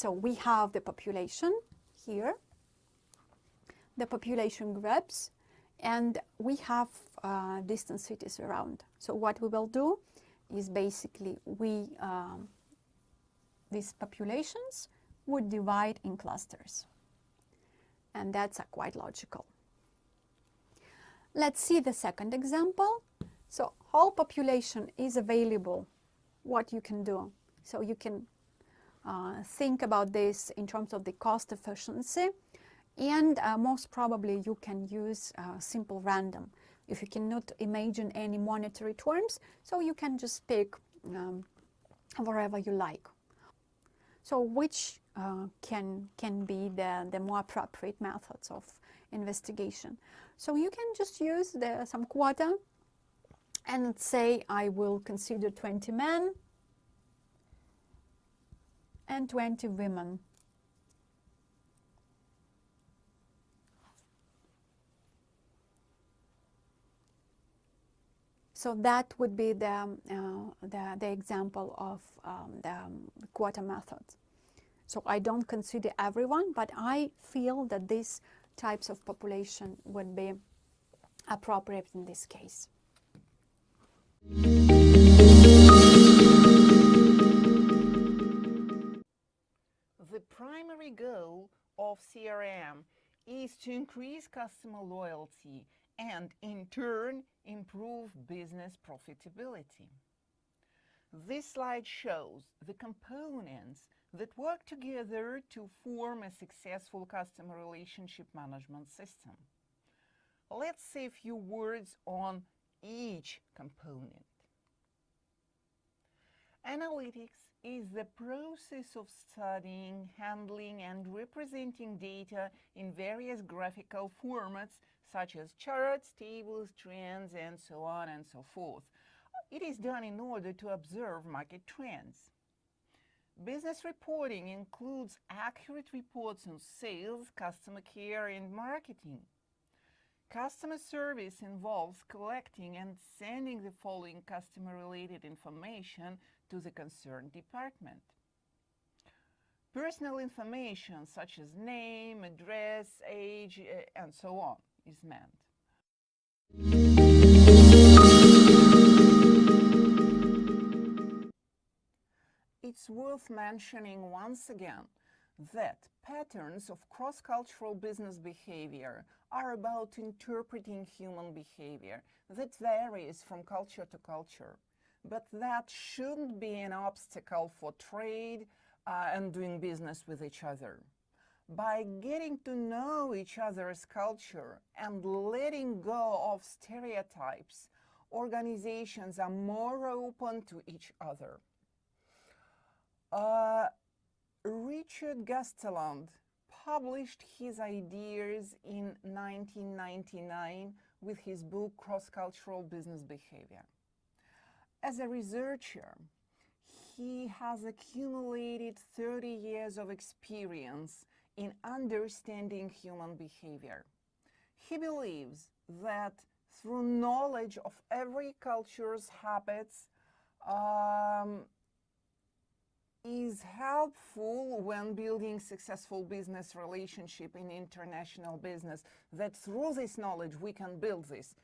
So we have the population here, the population groups, and we have distant cities around. So what we will do is basically these populations would divide in clusters. And that's quite logical. Let's see the second example. So whole population is available. What you can do? So you can think about this in terms of the cost efficiency, and most probably you can use simple random. If you cannot imagine any monetary terms, so you can just pick wherever you like. So which can be the more appropriate methods of investigation. So you can just use some quota and say I will consider 20 men and 20 women. So that would be the example of the quota method. So I don't consider everyone, but I feel that these types of population would be appropriate in this case. The primary goal of CRM is to increase customer loyalty and, in turn, improve business profitability. This slide shows the components that work together to form a successful customer relationship management system. Let's say a few words on each component. Analytics is the process of studying, handling, and representing data in various graphical formats such as charts, tables, trends, and so on and so forth. It is done in order to observe market trends. Business reporting includes accurate reports on sales, customer care, and marketing. Customer service involves collecting and sending the following customer-related information to the concerned department. Personal information such as name, address, age, and so on is meant. It's worth mentioning once again that patterns of cross-cultural business behavior are about interpreting human behavior that varies from culture to culture, but that shouldn't be an obstacle for trade and doing business with each other. By getting to know each other's culture and letting go of stereotypes, organizations are more open to each other. Richard Gasteland published his ideas in 1999 with his book Cross-Cultural Business Behavior. As a researcher, he has accumulated 30 years of experience in understanding human behavior. He believes that through knowledge of every culture's habits is helpful when building successful business relationship in international business, that through this knowledge we can build this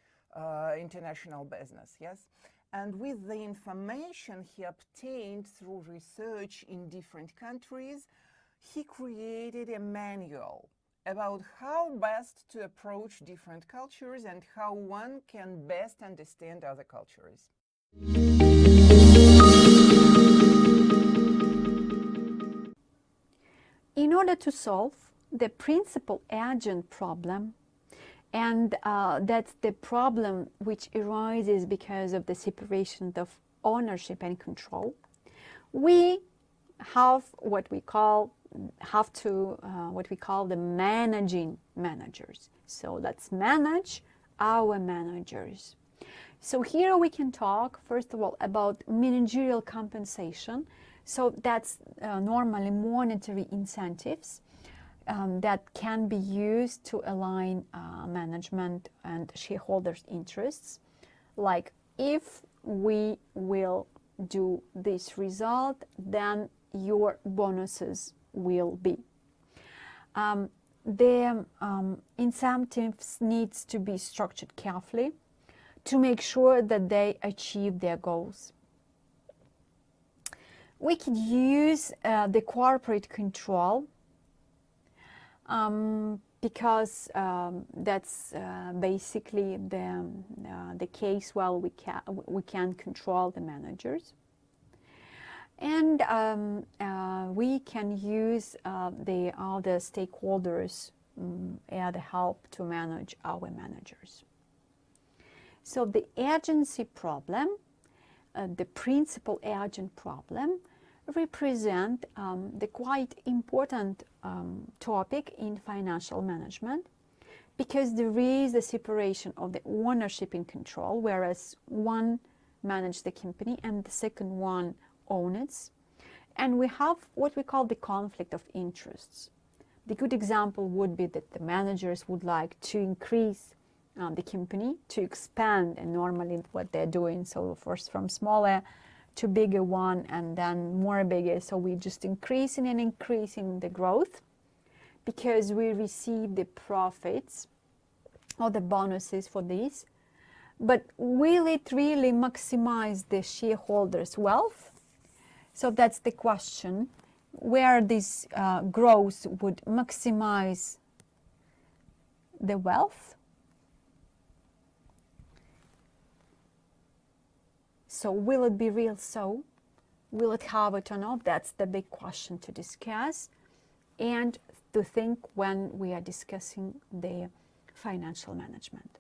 international business, yes? And with the information he obtained through research in different countries, he created a manual about how best to approach different cultures and how one can best understand other cultures. In order to solve the principal agent problem, and that's the problem which arises because of the separation of ownership and control, we have what we call the managing managers. So let's manage our managers. So here we can talk, first of all, about managerial compensation. So that's normally monetary incentives that can be used to align management and shareholders' interests. Like, if we will do this result, then your bonuses will be. The incentives needs to be structured carefully to make sure that they achieve their goals. We could use the corporate control because that's basically the case where we can control the managers. And we can use the other stakeholders as the help to manage our managers. So the agency problem, the principal agent problem, represent the quite important topic in financial management, because there is a separation of the ownership and control, whereas one manages the company and the second one owns it. And we have what we call the conflict of interests. The good example would be that the managers would like to increase the company, to expand, and normally what they're doing, so first from smaller to bigger one and then more bigger, so we just increasing and increasing the growth because we receive the profits or the bonuses for this. But will it really maximize the shareholders' wealth? So that's the question, where this growth would maximize the wealth. So will it be real so? Will it have it or not? That's the big question to discuss and to think when we are discussing the financial management.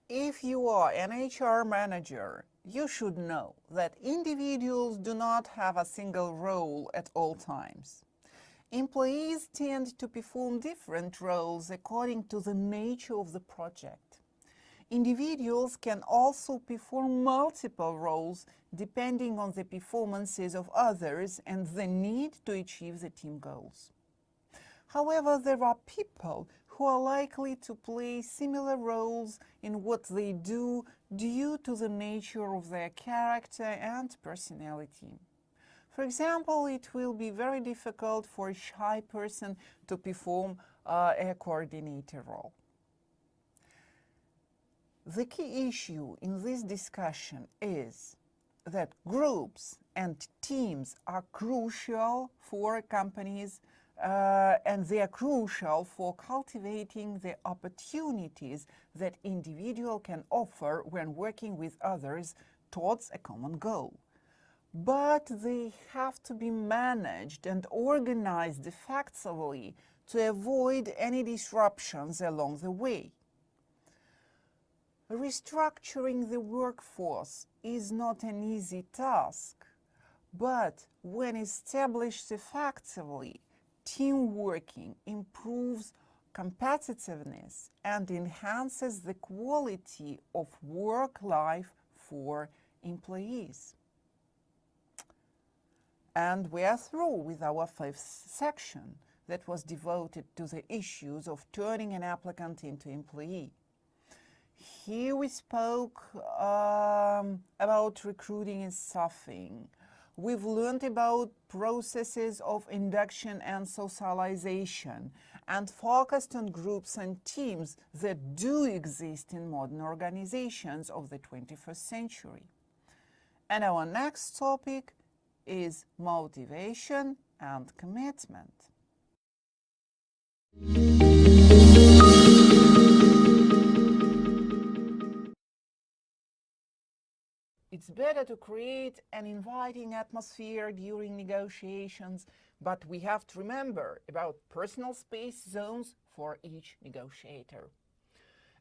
If you are an HR manager, you should know that individuals do not have a single role at all times. Employees tend to perform different roles according to the nature of the project. Individuals can also perform multiple roles depending on the performances of others and the need to achieve the team goals. However, there are people who are likely to play similar roles in what they do due to the nature of their character and personality. For example, it will be very difficult for a shy person to perform a coordinator role. The key issue in this discussion is that groups and teams are crucial for companies and they are crucial for cultivating the opportunities that individual can offer when working with others towards a common goal. But they have to be managed and organized effectively to avoid any disruptions along the way. Restructuring the workforce is not an easy task, but when established effectively, team working improves competitiveness and enhances the quality of work life for employees. And we are through with our fifth section that was devoted to the issues of turning an applicant into employee. Here we spoke about recruiting and staffing. We've learned about processes of induction and socialization and focused on groups and teams that do exist in modern organizations of the 21st century. And our next topic is motivation and commitment. It's better to create an inviting atmosphere during negotiations, but we have to remember about personal space zones for each negotiator.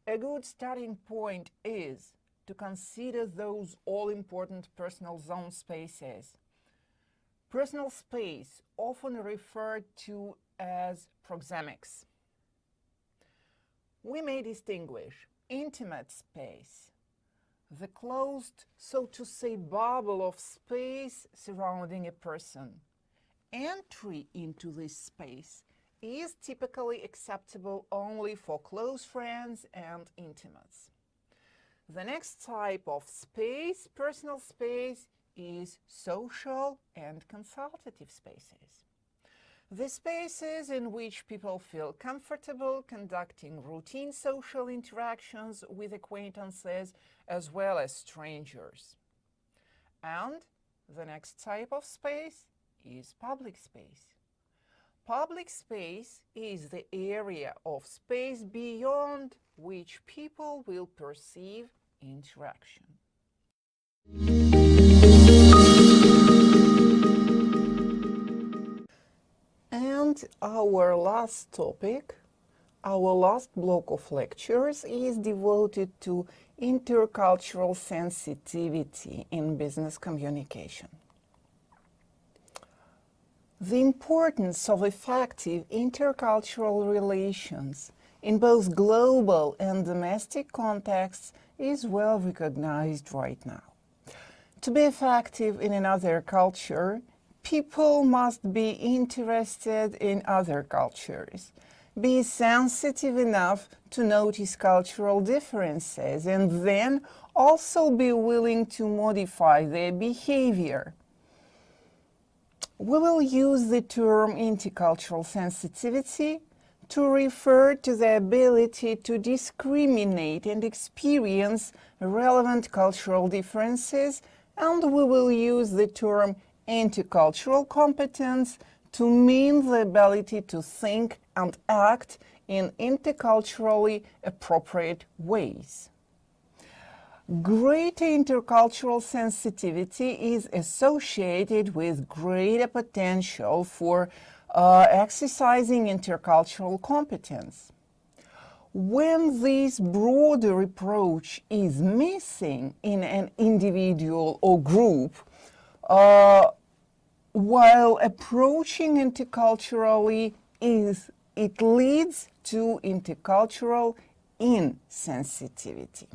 A good starting point is to consider those all-important personal zone spaces. Personal space, often referred to as proxemics. We may distinguish intimate space, the closed, so to say, bubble of space surrounding a person. Entry into this space is typically acceptable only for close friends and intimates. The next type of space, personal space, is social and consultative spaces. The spaces in which people feel comfortable conducting routine social interactions with acquaintances as well as strangers. And the next type of space is public space. Public space is the area of space beyond which people will perceive interaction. And our last topic, our last block of lectures is devoted to intercultural sensitivity in business communication. The importance of effective intercultural relations in both global and domestic contexts is well recognized right now. To be effective in another culture, people must be interested in other cultures, be sensitive enough to notice cultural differences, and then also be willing to modify their behavior. We will use the term intercultural sensitivity to refer to the ability to discriminate and experience relevant cultural differences, and we will use the term intercultural competence to mean the ability to think and act in interculturally appropriate ways. Greater intercultural sensitivity is associated with greater potential for exercising intercultural competence. When this broader approach is missing in an individual or group, while approaching interculturally it leads to intercultural insensitivity.